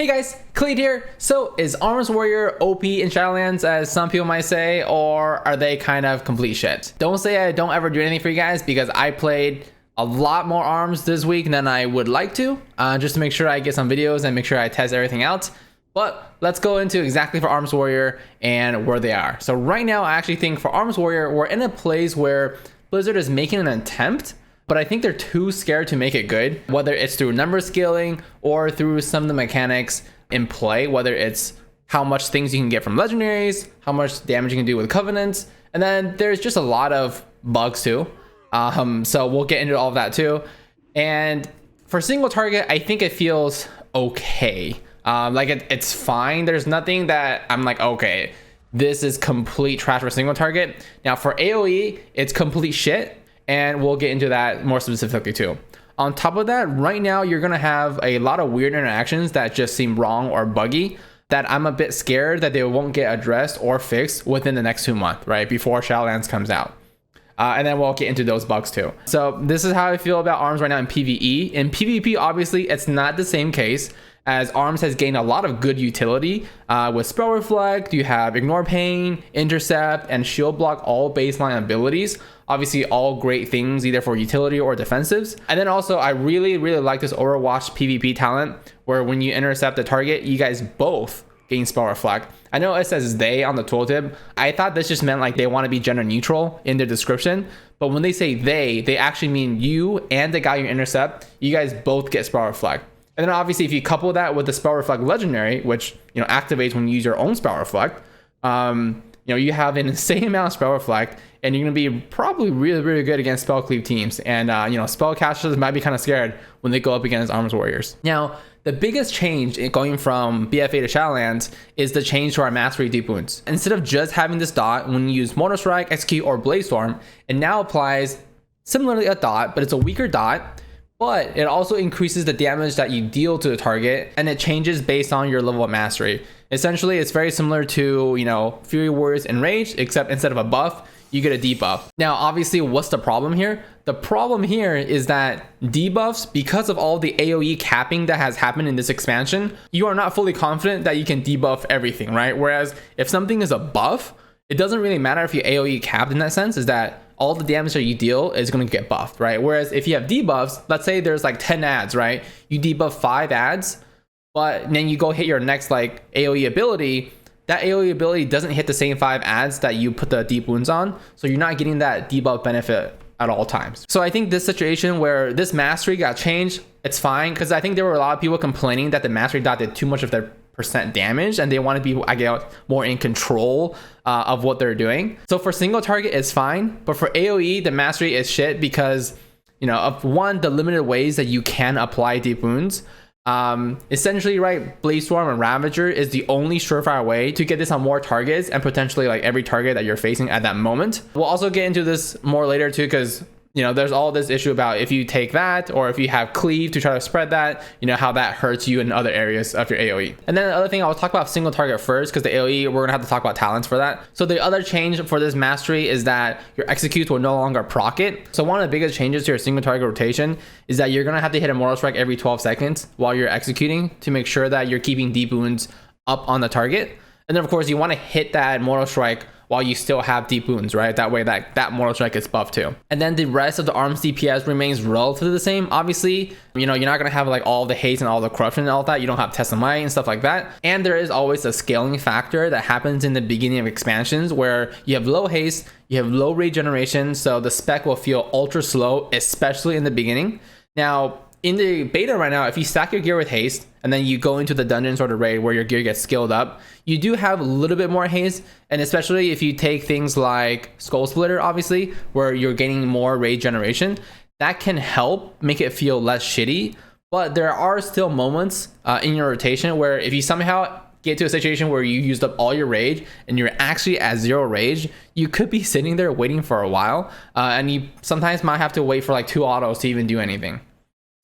Hey guys, Kelade here. So is Arms Warrior OP in Shadowlands as some people might say, or are they kind of complete shit? Don't say I don't ever do anything for you guys, because I played a lot more arms this week than I would like to, just to make sure I get some videos and make sure I test everything out. But let's go into exactly for Arms Warrior and where they are. So right now, I actually think for Arms Warrior, we're in a place where Blizzard is making an attempt, but I think they're too scared to make it good, whether it's through number scaling or through some of the mechanics in play, whether it's how much things you can get from legendaries, how much damage you can do with covenants, and then there's just a lot of bugs too. So we'll get into all of that too. And for single target, I think it feels okay. It's fine. There's nothing that I'm like, okay, this is complete trash for single target. Now for AoE, it's complete shit. And we'll get into that more specifically too. On top of that, right now, you're gonna have a lot of weird interactions that just seem wrong or buggy that I'm a bit scared that they won't get addressed or fixed within the next 2 months, right? Before Shadowlands comes out. And then we'll get into those bugs too. So this is how I feel about ARMS right now in PvE. In PvP, obviously, it's not the same case, as ARMS has gained a lot of good utility. With Spell Reflect, you have Ignore Pain, Intercept, and Shield Block, all baseline abilities. Obviously, all great things, either for utility or defensives. And then also, I really like this Overwatch PvP talent, where when you intercept the target, you guys both gain Spell Reflect. I know it says they on the tooltip. I thought this just meant like they want to be gender neutral in their description. But when they say they actually mean you and the guy you intercept, you guys both get Spell Reflect. And then obviously, if you couple that with the Spell Reflect legendary, which activates when you use your own Spell Reflect, you have an insane amount of Spell Reflect, and you're going to be probably really good against spell cleave teams. And spellcasters might be kind of scared when they go up against Arms Warriors. Now, the biggest change in going from BFA to Shadowlands is the change to our Mastery Deep Wounds. Instead of just having this dot when you use Mortal Strike, Execute, or Blade Storm, it now applies similarly a dot, but it's a weaker dot. But it also increases the damage that you deal to the target, and it changes based on your level of mastery. Essentially, it's very similar to, Fury Warriors Enraged, except instead of a buff, you get a debuff. Now, obviously, what's the problem here? The problem here is that debuffs, because of all the AoE capping that has happened in this expansion, you are not fully confident that you can debuff everything, right? Whereas if something is a buff, it doesn't really matter if you AoE capped in that sense, is that all the damage that you deal is going to get buffed, right? Whereas if you have debuffs, let's say there's like 10 ads, right? You debuff 5 ads, but then you go hit your next like AoE ability. That AoE ability doesn't hit the same 5 ads that you put the deep wounds on. So you're not getting that debuff benefit at all times. So I think this situation where this mastery got changed, it's fine. Because I think there were a lot of people complaining that the mastery dot did too much of their percent damage, and they want to be, more in control of what they're doing. So for single target, it's fine, but for AoE, the mastery is shit because of one, the limited ways that you can apply deep wounds. Essentially, right, Blade Storm and Ravager is the only surefire way to get this on more targets, and potentially like every target that you're facing at that moment. We'll also get into this more later too, because there's all this issue about if you take that, or if you have cleave to try to spread that, how that hurts you in other areas of your AoE. And then the other thing, I'll talk about single target first, because the AoE, we're gonna have to talk about talents for that. So the other change for this mastery is that your executes will no longer proc it. So one of the biggest changes to your single target rotation is that you're gonna have to hit a Mortal Strike every 12 seconds while you're executing to make sure that you're keeping deep wounds up on the target. And then of course you want to hit that Mortal Strike while you still have deep wounds, right? That way that Mortal Strike gets buffed too. And then the rest of the ARMS DPS remains relatively the same. Obviously, you're not gonna have like all the haste and all the corruption and all that. You don't have Test of Might and stuff like that. And there is always a scaling factor that happens in the beginning of expansions where you have low haste, you have low regeneration, so the spec will feel ultra slow, especially in the beginning. Now, in the beta right now, if you stack your gear with haste and then you go into the dungeons or the raid where your gear gets skilled up, you do have a little bit more haste. And especially if you take things like Skull Splitter, obviously, where you're gaining more raid generation, that can help make it feel less shitty. But there are still moments in your rotation where if you somehow get to a situation where you used up all your rage and you're actually at 0 rage, you could be sitting there waiting for a while. And you sometimes might have to wait for like 2 autos to even do anything.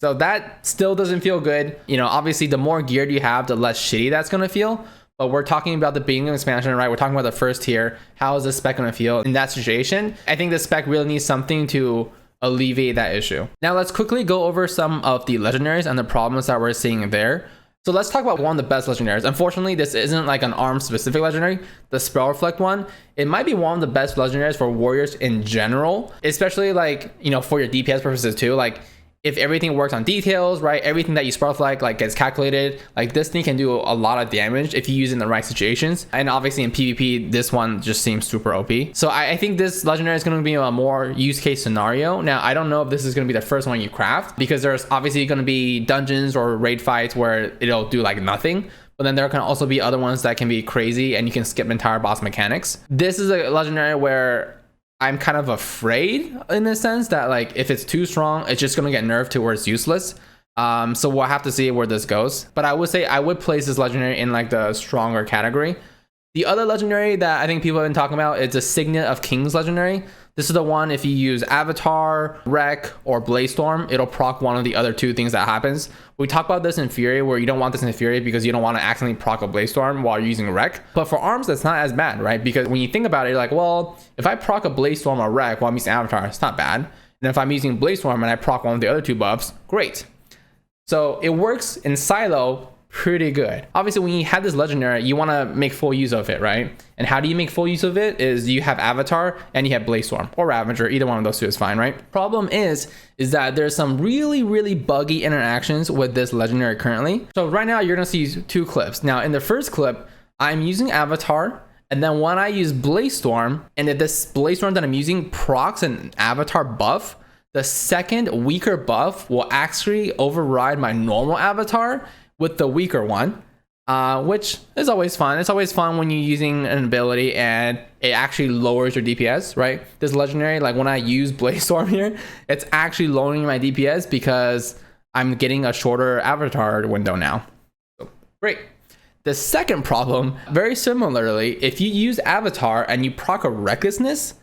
So that still doesn't feel good. Obviously the more geared you have, the less shitty that's going to feel. But we're talking about the beginning of expansion, right? We're talking about the first tier. How is this spec going to feel in that situation? I think this spec really needs something to alleviate that issue. Now let's quickly go over some of the legendaries and the problems that we're seeing there. So let's talk about one of the best legendaries. Unfortunately, this isn't like an ARM specific legendary. The Spell Reflect one, it might be one of the best legendaries for warriors in general, especially like, you know, for your DPS purposes too. Like if everything works on details, right? Everything that you Spell Reflect like gets calculated, like this thing can do a lot of damage if you use it in the right situations. And obviously in PvP, this one just seems super OP. So I think this legendary is going to be a more use case scenario. Now, I don't know if this is going to be the first one you craft, because there's obviously going to be dungeons or raid fights where it'll do like nothing. But then there can also be other ones that can be crazy and you can skip entire boss mechanics. This is a legendary where I'm kind of afraid in the sense that like if it's too strong, it's just going to get nerfed to where it's useless. So we'll have to see where this goes. But I would say I would place this legendary in like the stronger category. The other legendary that I think people have been talking about is the Signet of Kings legendary. This is the one if you use Avatar, Wreck, or Blazestorm, it'll proc one of the other two things that happens. We talked about this in Fury, where you don't want this in Fury because you don't want to accidentally proc a Blazestorm while you're using Wreck. But for arms, that's not as bad, right? Because when you think about it, you're like, well, if I proc a Blazestorm or Wreck while I'm using Avatar, it's not bad. And if I'm using Blazestorm and I proc one of the other two buffs, great. So it works in silo pretty good. Obviously, when you have this legendary, you want to make full use of it, right? And how do you make full use of it? Is you have Avatar and you have Blazestorm or Ravager. Either one of those two is fine, right? Problem is that there's some really buggy interactions with this legendary currently. So right now you're gonna see two clips. Now in the first clip, I'm using Avatar, and then when I use Blazestorm, and if this Blazestorm that I'm using procs an Avatar buff, the second weaker buff will actually override my normal Avatar with the weaker one, which is always fun. It's always fun when you're using an ability and it actually lowers your DPS, right? This legendary, like when I use Blazestorm here, it's actually lowering my DPS because I'm getting a shorter Avatar window now. So, great. The second problem, very similarly, if you use Avatar and you proc a Recklessness,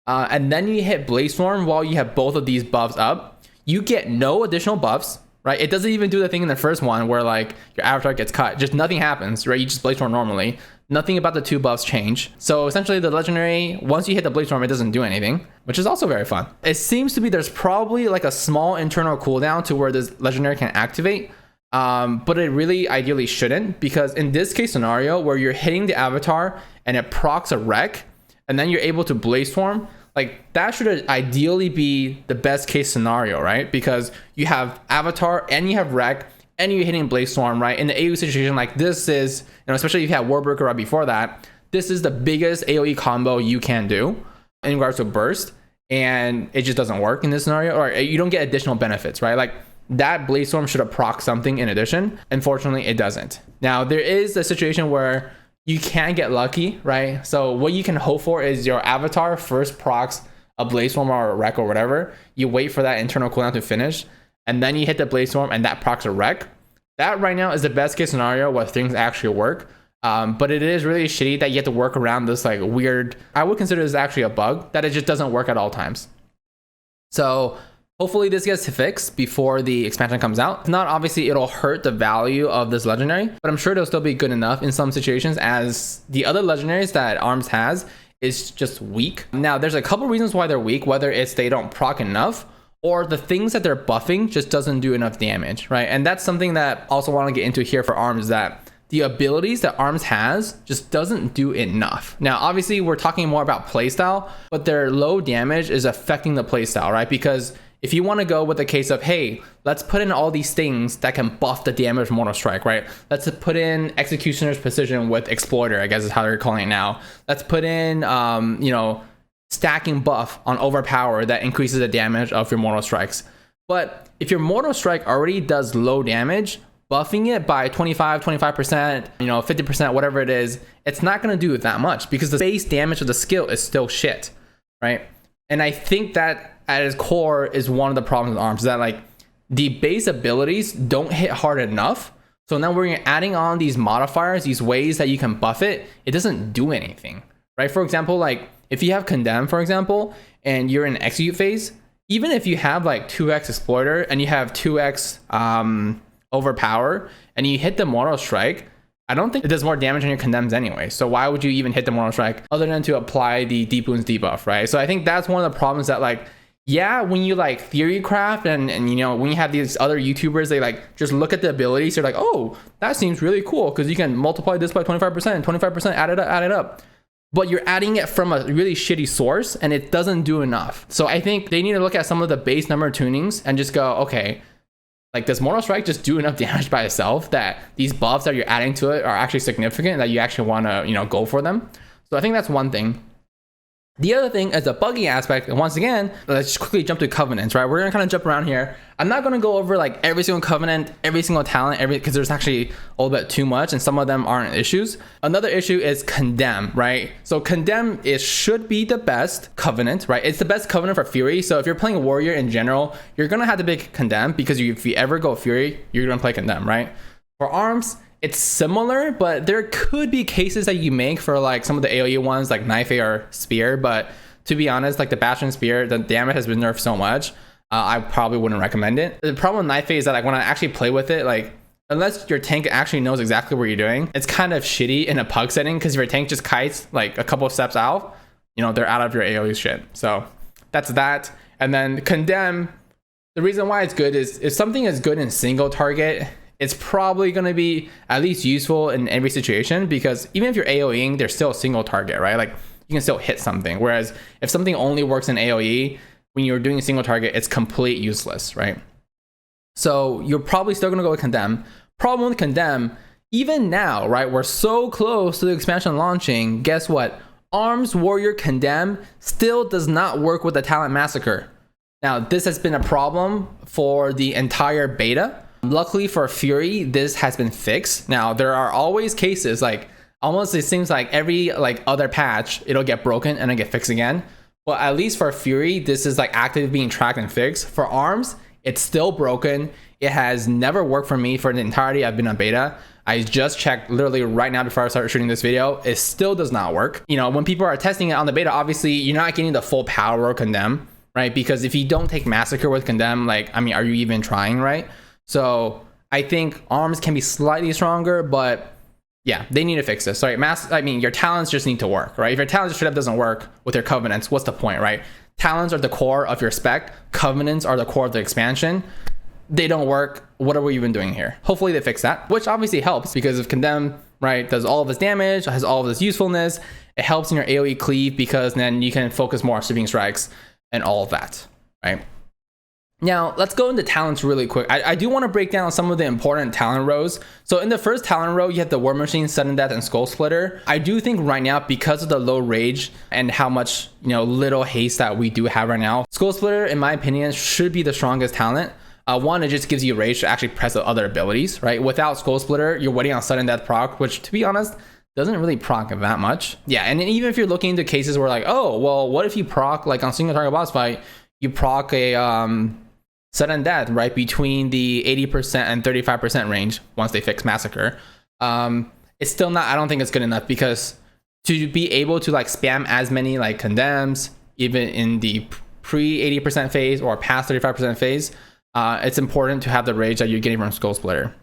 and then you hit Blazestorm while you have both of these buffs up, you get no additional buffs, right? It doesn't even do the thing in the first one where like your Avatar gets cut. Just nothing happens, right? You just Blazestorm normally. Nothing about the two buffs change. So essentially the legendary, once you hit the Blazestorm, it doesn't do anything, which is also very fun. It seems to be there's probably like a small internal cooldown to where this legendary can activate. But it really ideally shouldn't, because in this case scenario where you're hitting the Avatar and it procs a Wreck, and then you're able to Blazestorm, like that should ideally be the best case scenario, right? Because you have Avatar and you have Wreck and you're hitting Blazestorm, right? In the AoE situation like this is, you know, especially if you had Warbreaker right before that, this is the biggest AoE combo you can do in regards to burst, and it just doesn't work in this scenario, or you don't get additional benefits, right? Like that Blazestorm should have proc something in addition. Unfortunately, it doesn't. Now there is a situation where you can get lucky, right? So what you can hope for is your Avatar first procs a Blazestorm or a Wreck or whatever. You wait for that internal cooldown to finish, and then you hit the Blazestorm and that procs a Wreck. That right now is the best case scenario where things actually work. But it is really shitty that you have to work around this like weird, I would consider this actually a bug, that it just doesn't work at all times. So hopefully this gets fixed before the expansion comes out. If not, obviously it'll hurt the value of this legendary, but I'm sure it'll still be good enough in some situations, as the other legendaries that ARMS has is just weak. Now there's a couple reasons why they're weak, whether it's they don't proc enough or the things that they're buffing just doesn't do enough damage, right? And that's something that I also want to get into here for ARMS, that the abilities that ARMS has just doesn't do enough. Now, obviously we're talking more about playstyle, but their low damage is affecting the playstyle, right? Because if you want to go with the case of, hey, let's put in all these things that can buff the damage from Mortal Strike, right? Let's put in Executioner's Precision with Exploiter, I guess is how they're calling it now. Let's put in, you know, stacking buff on Overpower that increases the damage of your Mortal Strikes. But if your Mortal Strike already does low damage, buffing it by 25%, you know, 50%, whatever it is, it's not going to do that much because the base damage of the skill is still shit, right? And I think that at its core is one of the problems with ARMS, is that like the base abilities don't hit hard enough. So now when you're adding on these modifiers, these ways that you can buff it, it doesn't do anything, right? For example, like if you have Condemn, for example, and you're in execute phase, even if you have like 2x Exploiter and you have 2x Overpower and you hit the Mortal Strike, I don't think it does more damage on your Condemns anyway. So why would you even hit the Mortal Strike other than to apply the Deep Wounds debuff, right? So I think that's one of the problems, that like Yeah, when you like theory craft and you know, when you have these other YouTubers, they like just look at the abilities, they're like, oh, that seems really cool because you can multiply this by 25%, 25%, add it up. But you're adding it from a really shitty source and it doesn't do enough. So I think they need to look at some of the base number tunings and just go, okay, like does Mortal Strike just do enough damage by itself that these buffs that you're adding to it are actually significant, that you actually want to, you know, go for them? So I think that's one thing. The other thing is the buggy aspect, and once again, let's just quickly jump to covenants, right? We're gonna kind of jump around here. I'm not gonna go over like every single covenant, every single talent, because there's actually a little bit too much and some of them aren't issues. Another issue is condemn, right? So condemn should be the best covenant, right? It's the best covenant for Fury. So if you're playing warrior in general, you're gonna have to pick condemn because if you ever go Fury, you're gonna play condemn, right? For arms, it's similar, but there could be cases that you make for like some of the AoE ones like knife or spear, but to be honest, like the bastion spear, the damage has been nerfed so much, I probably wouldn't recommend it. The problem with knife is that like when I actually play with it, like unless your tank actually knows exactly what you're doing, it's kind of shitty in a pug setting because if your tank just kites like a couple of steps out, you know, they're out of your AoE shit. So that's that. And then condemn, the reason why it's good is if something is good in single target, it's probably going to be at least useful in every situation because even if you're AoEing, there's still a single target, right? Like you can still hit something. Whereas if something only works in AoE, when you're doing a single target, it's complete useless, right? So you're probably still going to go with condemn. Problem with condemn, even now, right? We're so close to the expansion launching. Guess what? Arms Warrior Condemn still does not work with the Talent Massacre. Now, this has been a problem for the entire beta. Luckily for Fury, this has been fixed. Now, there are always cases like almost it seems like every like other patch, it'll get broken and then get fixed again. But at least for Fury, this is like actively being tracked and fixed. For arms, it's still broken. It has never worked for me for the entirety I've been on beta. I just checked literally right now before I started shooting this video. It still does not work. You know, when people are testing it on the beta, obviously you're not getting the full power of Condemn, right? Because if you don't take Massacre with Condemn, like, I mean, are you even trying, right? So I think arms can be slightly stronger, but yeah, they need to fix this. Sorry, I mean, your talents just need to work, right? If your talents straight up doesn't work with your covenants, what's the point, right? Talents are the core of your spec. Covenants are the core of the expansion. They don't work. What are we even doing here? Hopefully they fix that, which obviously helps because if Condemn, right, does all of this damage, has all of this usefulness, it helps in your AoE cleave because then you can focus more on sweeping strikes and all of that, right? Now, let's go into talents really quick. I do want to break down some of the important talent rows. So in the first talent row, you have the War Machine, Sudden Death, and Skull Splitter. I do think right now, because of the low rage and how much, you know, little haste that we do have right now, Skull Splitter, in my opinion, should be the strongest talent. One, it just gives you rage to actually press the other abilities, right? Without Skull Splitter, you're waiting on Sudden Death proc, which, to be honest, doesn't really proc that much. Yeah, and even if you're looking into cases where like, oh, well, what if you proc, like on single target boss fight, you proc a Sudden Death, right, between the 80% and 35% range once they fix Massacre. It's still not, I don't think it's good enough because to be able to like spam as many like condemns, even in the pre 80% phase or past 35% phase, it's important to have the rage that you're getting from Skull Splitter.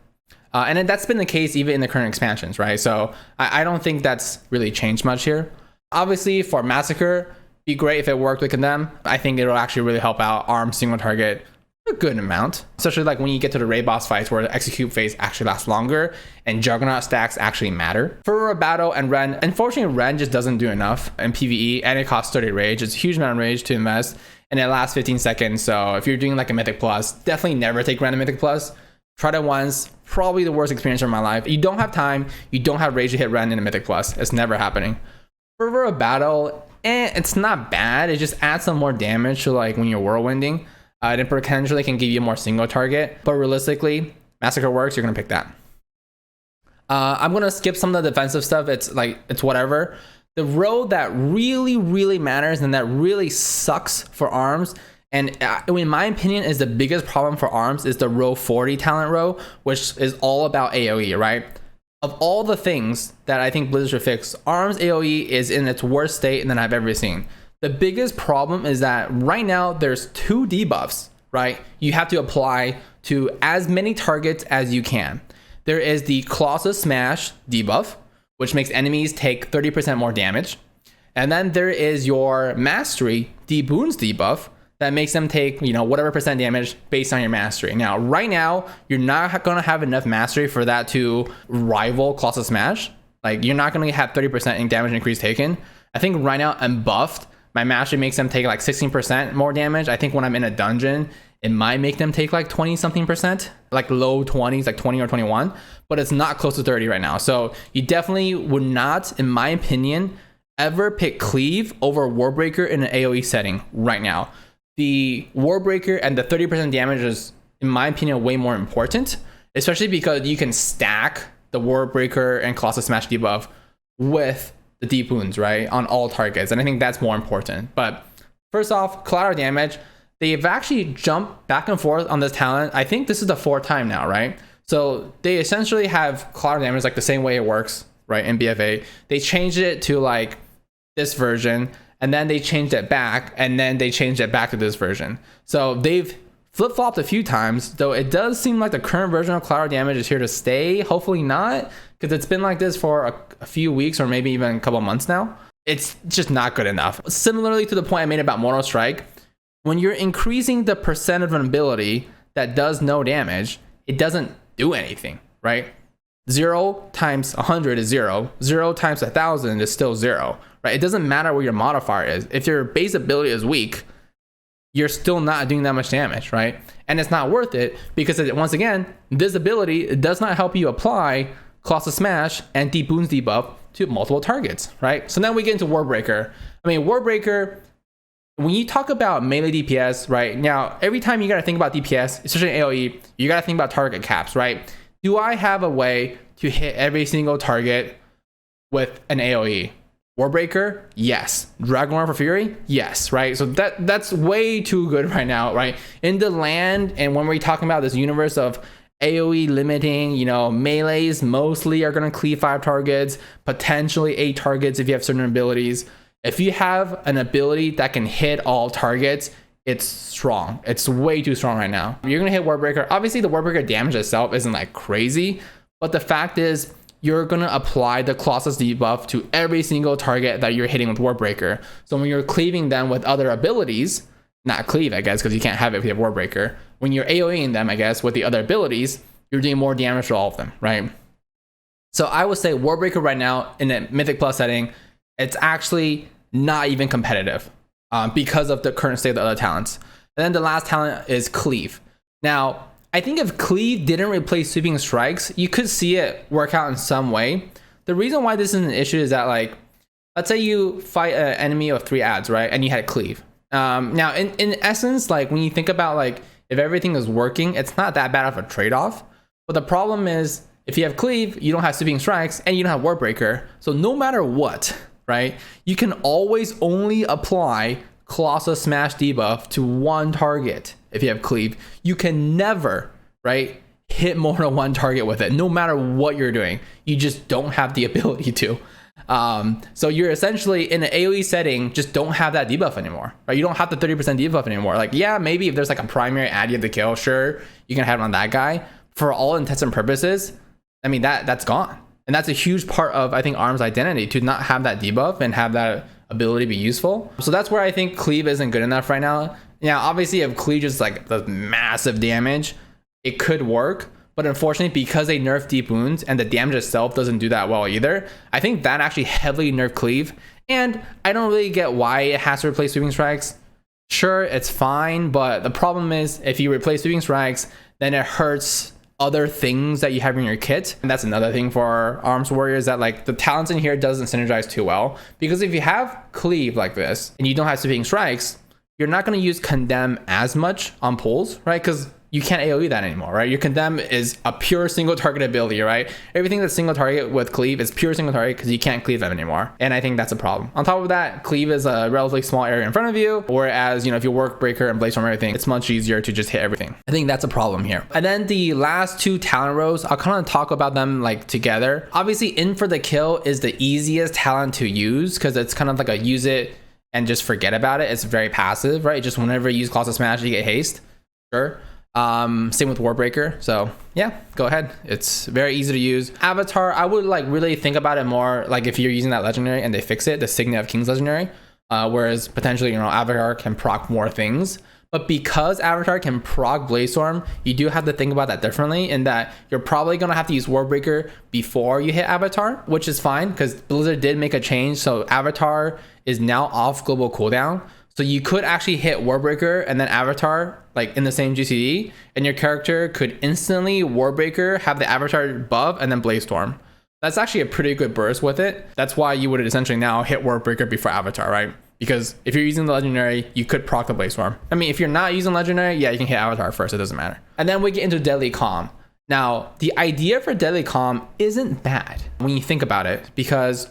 And then that's been the case even in the current expansions, right? So I don't think that's really changed much here. Obviously for Massacre, be great if it worked with Condemn. I think it'll actually really help out arm single target a good amount, especially like when you get to the raid boss fights where the execute phase actually lasts longer and Juggernaut stacks actually matter. For Battle and Ren, unfortunately Ren just doesn't do enough in PvE and it costs 30 rage. It's a huge amount of rage to invest and it lasts 15 seconds. So if you're doing like a Mythic Plus, definitely never take Ren to Mythic Plus. Try it once, probably the worst experience of my life. You don't have time, you don't have rage to hit Ren in a Mythic Plus. It's never happening. For Battle, it's not bad. It just adds some more damage to like when you're whirlwinding. It potentially can give you more single target, but realistically, Massacre works, you're gonna pick that. I'm gonna skip some of the defensive stuff. It's whatever. The row that really matters and that really sucks for arms, and in my opinion is the biggest problem for arms, is the row 40 talent row, which is all about AoE, right? Of all the things that I think Blizzard should fix, arms AoE is in its worst state than I've ever seen. The biggest problem is that right now there's 2 debuffs, right? You have to apply to as many targets as you can. There is the Colossus Smash debuff, which makes enemies take 30% more damage. And then there is your Mastery Deboons debuff that makes them take, whatever percent damage based on your mastery. Now, right now, you're not going to have enough mastery for that to rival Colossus Smash. Like, you're not going to have 30% in damage increase taken. I think right now I'm buffed. My mastery makes them take like 16% more damage. I think when I'm in a dungeon, it might make them take like 20 something percent, like low 20s, like 20 or 21, but it's not close to 30 right now. So you definitely would not, in my opinion, ever pick Cleave over Warbreaker in an AoE setting right now. The Warbreaker and the 30% damage is, in my opinion, way more important, especially because you can stack the Warbreaker and Colossus Smash debuff with the deep wounds, right, on all targets. And I think that's more important. But first off, collateral damage, they've actually jumped back and forth on this talent. I think this is the 4th time now, right? So they essentially have collateral damage like the same way it works, right, in BFA. They changed it to like this version, and then they changed it back, and then they changed it back to this version. So they've flip-flopped a few times, though it does seem like the current version of collateral damage is here to stay. Hopefully not, because it's been like this for a few weeks or maybe even a couple months now. It's just not good enough. Similarly to the point I made about Mono Strike, when you're increasing the percent of an ability that does no damage, it doesn't do anything, right? 0 times 100 is 0. 0 times 1,000 is still 0, right? It doesn't matter what your modifier is. If your base ability is weak, you're still not doing that much damage, right? And it's not worth it because, once again, this ability does not help you apply Colossus Smash and Deep Wounds debuff to multiple targets, right? So now we get into Warbreaker. I mean, Warbreaker, when you talk about melee DPS, right? Now, every time you got to think about DPS, especially in AoE, you got to think about target caps, right? Do I have a way to hit every single target with an AoE? Warbreaker, yes. Dragon Roar for Fury, yes, right? So that's way too good right now, right? In the land, and when we're talking about this universe of AoE limiting, melees mostly are going to cleave 5 targets, potentially 8 targets if you have certain abilities. If you have an ability that can hit all targets, it's strong. It's way too strong right now. You're going to hit Warbreaker. Obviously, the Warbreaker damage itself isn't like crazy, but the fact is, you're going to apply the Colossus debuff to every single target that you're hitting with Warbreaker. So when you're cleaving them with other abilities, not cleave, I guess, because you can't have it if you have Warbreaker. When you're AoEing them, I guess, with the other abilities, you're doing more damage to all of them, right? So I would say Warbreaker right now in a Mythic Plus setting, it's actually not even competitive because of the current state of the other talents. And then the last talent is Cleave. Now, I think if Cleave didn't replace Sweeping Strikes, you could see it work out in some way. The reason why this is an issue is that, like, let's say you fight an enemy of 3 adds, right? And you had Cleave. Now, in essence, like, when you think about, like, if everything is working, it's not that bad of a trade-off. But the problem is, if you have Cleave, you don't have Sweeping Strikes, and you don't have Warbreaker. So no matter what, right, you can always only apply Colossus Smash debuff to one target. If you have Cleave, you can never, right, hit more than one target with it, no matter what you're doing. You just don't have the ability to. So you're essentially in an AoE setting, just don't have that debuff anymore, right? You don't have the 30% debuff anymore. Like, yeah, maybe if there's like a primary ad you have to kill, sure, you can have it on that guy. For all intents and purposes, I mean, that's gone. And that's a huge part of, I think, ARM's identity, to not have that debuff and have that ability be useful. So that's where I think Cleave isn't good enough right now. Now, obviously, if Cleave just like does massive damage, it could work. But unfortunately, because they nerfed Deep Wounds and the damage itself doesn't do that well either, I think that actually heavily nerfed Cleave. And I don't really get why it has to replace Sweeping Strikes. Sure, it's fine, but the problem is if you replace Sweeping Strikes, then it hurts other things that you have in your kit. And that's another thing for Arms Warriors, that like the talents in here doesn't synergize too well. Because if you have Cleave like this and you don't have Sweeping Strikes, you're not going to use Condemn as much on pulls, right? Because you can't AoE that anymore, right? Your Condemn is a pure single target ability, right? Everything that's single target with Cleave is pure single target because you can't cleave them anymore. And I think that's a problem. On top of that, Cleave is a relatively small area in front of you, whereas, if you work Breaker and Blaze from everything, it's much easier to just hit everything. I think that's a problem here. And then the last 2 talent rows, I'll kind of talk about them like together. Obviously, In for the Kill is the easiest talent to use because it's kind of like a use it and just forget about it. It's very passive, right? Just whenever you use Colossus Smash, you get haste. Sure. Same with Warbreaker. So yeah, go ahead. It's very easy to use. Avatar, I would like really think about it more like if you're using that legendary and they fix it, the Signet of Kings legendary. whereas potentially, you know, Avatar can proc more things. But because Avatar can proc Bladestorm, you do have to think about that differently, in that you're probably going to have to use Warbreaker before you hit Avatar, which is fine because Blizzard did make a change. So Avatar is now off global cooldown. So you could actually hit Warbreaker and then Avatar like in the same GCD, and your character could instantly Warbreaker, have the Avatar buff, and then Bladestorm. That's actually a pretty good burst with it. That's why you would essentially now hit Warbreaker before Avatar, right? Because if you're using the Legendary, you could proc the Bladestorm. I mean, if you're not using Legendary, yeah, you can hit Avatar first. It doesn't matter. And then we get into Deadly Calm. Now, the idea for Deadly Calm isn't bad when you think about it, because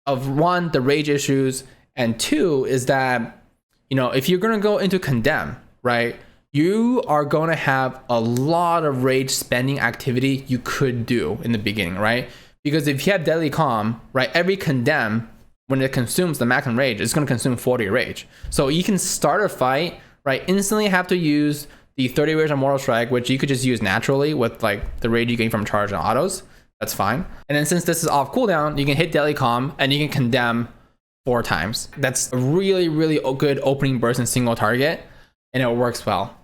of one, the rage issues, and two is that, you know, if you're going to go into Condemn, right, you are going to have a lot of rage spending activity you could do in the beginning, right? Because if you have Deadly Calm, right, every Condemn, when it consumes the maximum rage, it's going to consume 40 rage. So you can start a fight, right, instantly have to use the 30 rage on Mortal Strike, which you could just use naturally with like the rage you gain from charge and autos. That's fine. And then since this is off cooldown, you can hit Deadly Calm and you can Condemn 4 times. That's a really, really good opening burst in single target, and it works well.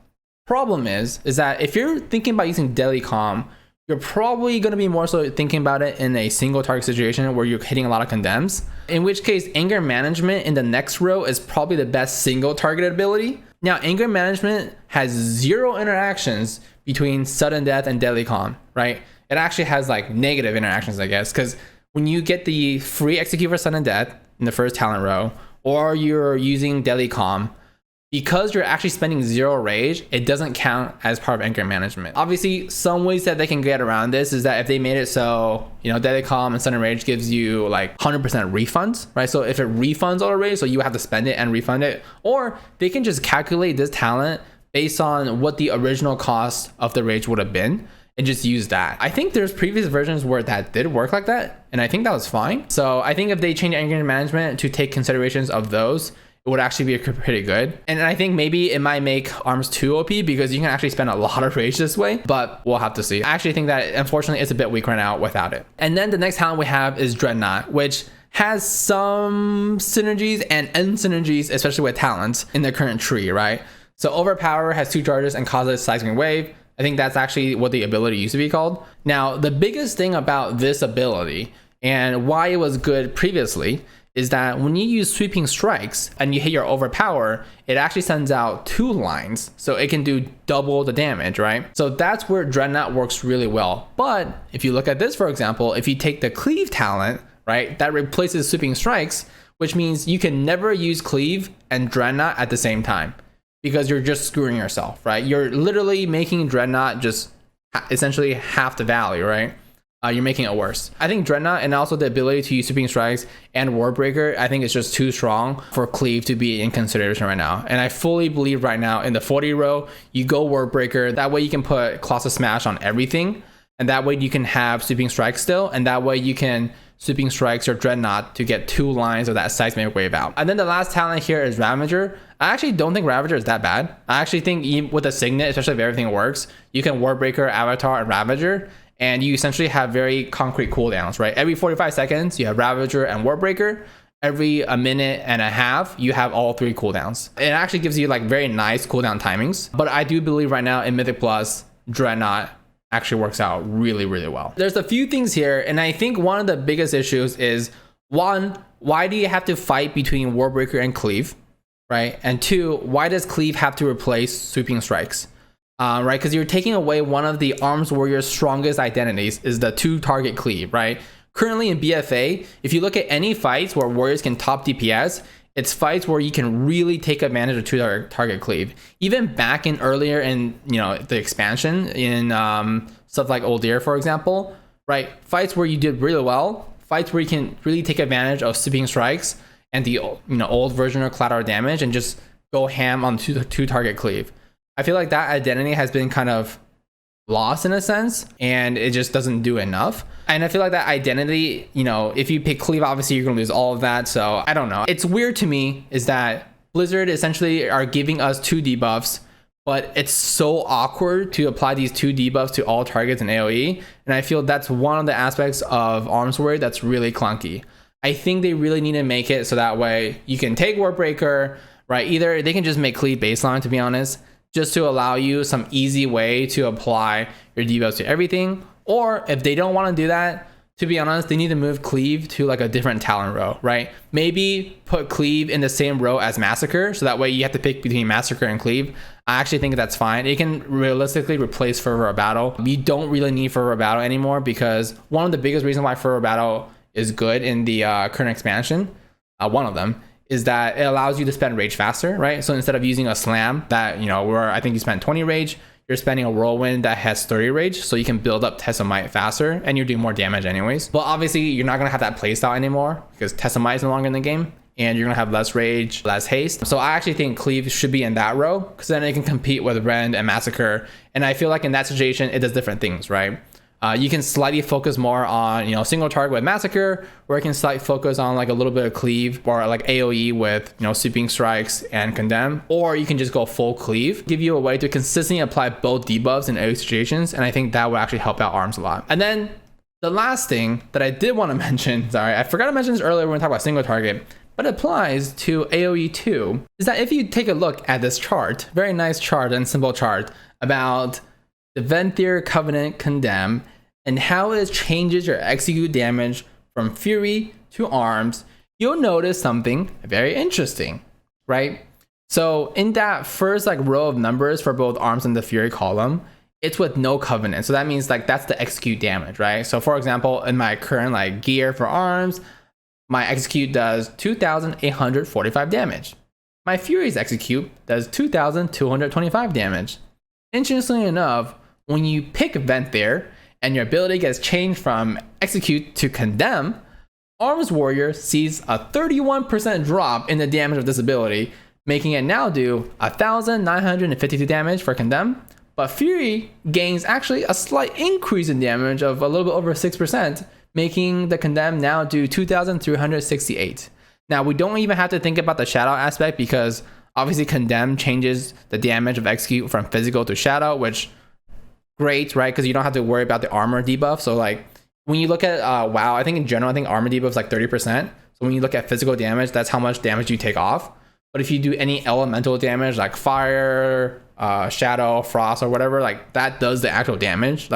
Problem is that if you're thinking about using Deadly Calm, you're probably going to be more so thinking about it in a single target situation where you're hitting a lot of condemns, in which case Anger Management in the next row is probably the best single targeted ability. Now, Anger Management has 0 interactions between Sudden Death and Deadly Calm, right? It actually has like negative interactions, I guess, because when you get the free execute for Sudden Death in the first talent row, or you're using Deadly Calm, because you're actually spending 0 rage, it doesn't count as part of Anger Management. Obviously, some ways that they can get around this is that if they made it so, you know, Deadly Calm and Sudden Rage gives you like 100% refunds, right? So if it refunds all the rage, so you have to spend it and refund it, or they can just calculate this talent based on what the original cost of the rage would have been and just use that. I think there's previous versions where that did work like that, and I think that was fine. So I think if they change Anger Management to take considerations of those, it would actually be pretty good. And I think maybe it might make ARMS 2 OP because you can actually spend a lot of rage this way, but we'll have to see. I actually think that unfortunately it's a bit weak right now without it. And then the next talent we have is Dreadnought, which has some synergies and unsynergies, especially with talents in the current tree, right? So Overpower has 2 charges and causes Seismic Wave. I think that's actually what the ability used to be called. Now, the biggest thing about this ability and why it was good previously is that when you use Sweeping Strikes and you hit your Overpower, it actually sends out 2 lines, so it can do double the damage, right? So that's where Dreadnought works really well. But if you look at this, for example, if you take the Cleave talent, right, that replaces Sweeping Strikes, which means you can never use Cleave and Dreadnought at the same time because you're just screwing yourself, right? You're literally making Dreadnought just essentially half the value, right? You're making it worse. I think Dreadnought and also the ability to use Sweeping Strikes and Warbreaker, I think it's just too strong for Cleave to be in consideration right now. And I fully believe right now in the 40 row, you go Warbreaker. That way you can put Colossus Smash on everything. And that way you can have Sweeping Strikes still. And that way you can Sweeping Strikes your Dreadnought to get 2 lines of that Seismic Wave out. And then the last talent here is Ravager. I actually don't think Ravager is that bad. I actually think with a Signet, especially if everything works, you can Warbreaker, Avatar, and Ravager. And you essentially have very concrete cooldowns, right? Every 45 seconds, you have Ravager and Warbreaker. Every a minute and a half, you have all 3 cooldowns. It actually gives you like very nice cooldown timings. But I do believe right now in Mythic Plus, Dreadnought actually works out really, really well. There's a few things here, and I think one of the biggest issues is, 1, why do you have to fight between Warbreaker and Cleave, right? And 2, why does Cleave have to replace Sweeping Strikes? Right, because you're taking away one of the Arms Warrior's strongest identities is the 2 target Cleave, right? Currently in BFA, if you look at any fights where warriors can top DPS, it's fights where you can really take advantage of 2 target Cleave. Even back in earlier in, you know, the expansion in stuff like Uldir, for example, right? Fights where you did really well, fights where you can really take advantage of Sweeping Strikes and the, you know, old version of collateral damage and just go ham on 2 target Cleave. I feel like that identity has been kind of lost in a sense, and it just doesn't do enough. And I feel like that identity, you know, if you pick Cleave, obviously you're gonna lose all of that. So I don't know. It's weird to me is that Blizzard essentially are giving us 2 debuffs, but it's so awkward to apply these 2 debuffs to all targets in AoE. And I feel that's one of the aspects of Arms Warrior that's really clunky. I think they really need to make it so that way you can take Ward Breaker, right? Either they can just make Cleave baseline, to be honest, just to allow you some easy way to apply your debuffs to everything. Or if they don't want to do that, to be honest, they need to move Cleave to like a different talent row, right? Maybe put Cleave in the same row as Massacre, so that way you have to pick between Massacre and Cleave. I actually think that's fine. It can realistically replace Fervor of Battle. You don't really need Fervor of Battle anymore, because one of the biggest reasons why Fervor of Battle is good in the current expansion, one of them, is that it allows you to spend rage faster, right? So instead of using a slam that, where I think you spend 20 rage, you're spending a whirlwind that has 30 rage, so you can build up Tessamite faster, and you're doing more damage anyways. But obviously, you're not gonna have that playstyle anymore, because Tessamite is no longer in the game, and you're gonna have less rage, less haste. So I actually think Cleave should be in that row, because then it can compete with Rend and Massacre. And I feel like in that situation, it does different things, right? You can slightly focus more on, single target with Massacre, or you can slightly focus on like a little bit of Cleave, or like AoE with, Sweeping Strikes and Condemn, or you can just go full Cleave, give you a way to consistently apply both debuffs in AoE situations, and I think that would actually help out ARMS a lot. And then the last thing that I did want to mention, sorry, I forgot to mention this earlier when we talked about single target, but it applies to AoE too, is that if you take a look at this chart, very nice chart and simple chart about the Venthyr, Covenant, Condemn, and how it changes your execute damage from Fury to ARMS, you'll notice something very interesting, right? So in that first row of numbers for both ARMS and the Fury column, it's with no Covenant. So that means that's the execute damage, right? So for example, in my current gear for ARMS, my execute does 2,845 damage. My Fury's execute does 2,225 damage. Interestingly enough, when you pick Venthyr and your ability gets changed from execute to condemn, ARMS Warrior sees a 31% drop in the damage of this ability, making it now do 1,952 damage for condemn, but Fury gains actually a slight increase in damage of a little bit over 6%, making the condemn now do 2,368. Now we don't even have to think about the shadow aspect, because obviously condemn changes the damage of execute from physical to shadow, which great, right? Because you don't have to worry about the armor debuff. So when you look at WoW, I think in general, I think armor debuff is 30%. So when you look at physical damage, that's how much damage you take off. But if you do any elemental damage like fire, shadow, frost, or whatever, that does the actual damage.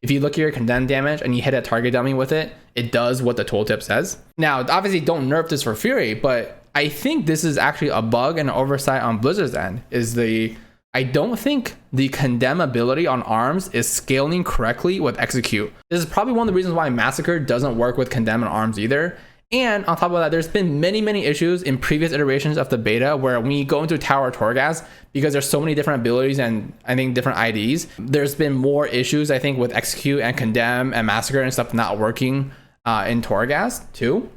If you look at your condemned damage and you hit a target dummy with it, it does what the tooltip says. Now, obviously don't nerf this for Fury, but I think this is actually a bug and an oversight on Blizzard's end, I don't think the condemn ability on ARMS is scaling correctly with execute. This is probably one of the reasons why Massacre doesn't work with condemn and ARMS either. And on top of that, there's been many issues in previous iterations of the beta where when you go into Tower Torghast, because there's so many different abilities and I think different IDs, there's been more issues, I think, with execute and condemn and Massacre and stuff not working in Torghast too.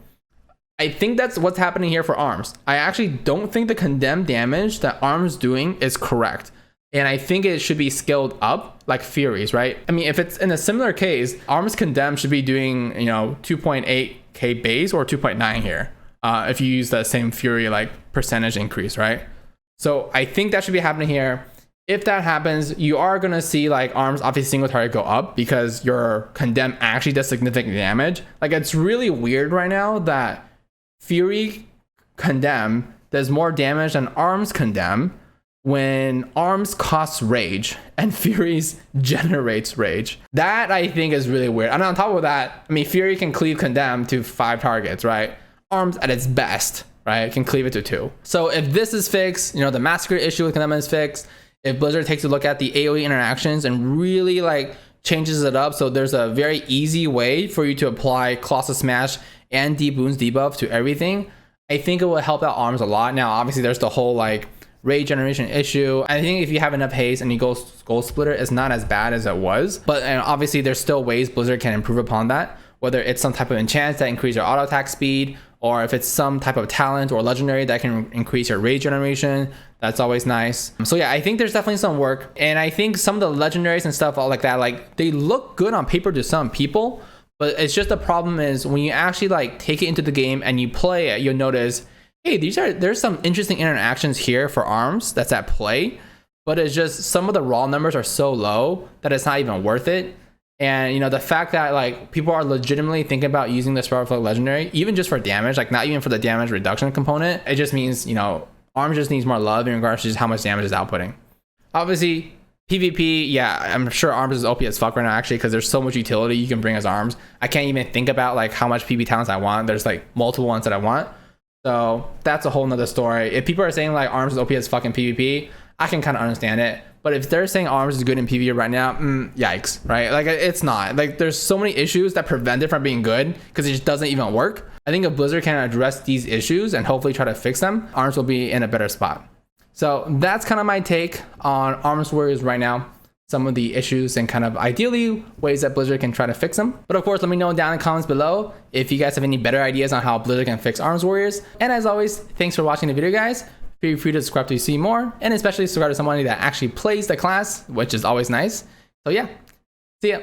I think that's what's happening here for ARMS. I actually don't think the condemn damage that ARMS doing is correct. And I think it should be scaled up like Fury's, right? I mean, if it's in a similar case, ARMS condemn should be doing, 2.8k base or 2.9 here. If you use the same Fury percentage increase, right? So I think that should be happening here. If that happens, you are going to see ARMS obviously single target go up because your condemn actually does significant damage. It's really weird right now that Fury condemn does more damage than ARMS condemn when ARMS costs rage and Fury's generates rage. That I think is really weird. And on top of that, I mean, Fury can cleave condemn to 5 targets, right? ARMS at its best, right, can cleave it to 2. So if this is fixed, the Massacre issue with condemn is fixed, if Blizzard takes a look at the AoE interactions and really changes it up so there's a very easy way for you to apply Colossus Smash and Deep Wounds debuff to everything, I think it will help out ARMS a lot. Now, obviously, there's the whole rage generation issue. I think if you have enough haste and you go Skull Splitter, it's not as bad as it was. But obviously, there's still ways Blizzard can improve upon that, whether it's some type of enchant that increase your auto attack speed, or if it's some type of talent or legendary that can increase your rage generation. That's always nice. So yeah, I think there's definitely some work. And I think some of the legendaries and stuff all like that, they look good on paper to some people. But it's just the problem is when you actually take it into the game and you play it, you'll notice, hey, there's some interesting interactions here for ARMS that's at play, but it's just some of the raw numbers are so low that it's not even worth it. And you know, the fact that like people are legitimately thinking about using the Sprout Reflect Legendary, even just for damage, like not even for the damage reduction component, it just means, you know, Arms just needs more love in regards to just how much damage it's outputting. Obviously, PvP, yeah, I'm sure Arms is OP as fuck right now, actually, because there's so much utility you can bring as Arms. I can't even think about like how much PvP talents I want. There's like multiple ones that I want. So that's a whole nother story. If people are saying like Arms is OP as fucking PvP, I can kind of understand it. But if they're saying Arms is good in PvE right now, yikes, right? Like it's not. Like there's so many issues that prevent it from being good because it just doesn't even work. I think if Blizzard can address these issues and hopefully try to fix them, Arms will be in a better spot. So that's kind of my take on Arms Warriors right now. Some of the issues and kind of ideally ways that Blizzard can try to fix them. But of course, let me know down in the comments below if you guys have any better ideas on how Blizzard can fix Arms Warriors. And as always, thanks for watching the video, guys. Feel free to subscribe to see more, and especially subscribe to somebody that actually plays the class, which is always nice. So yeah, see ya.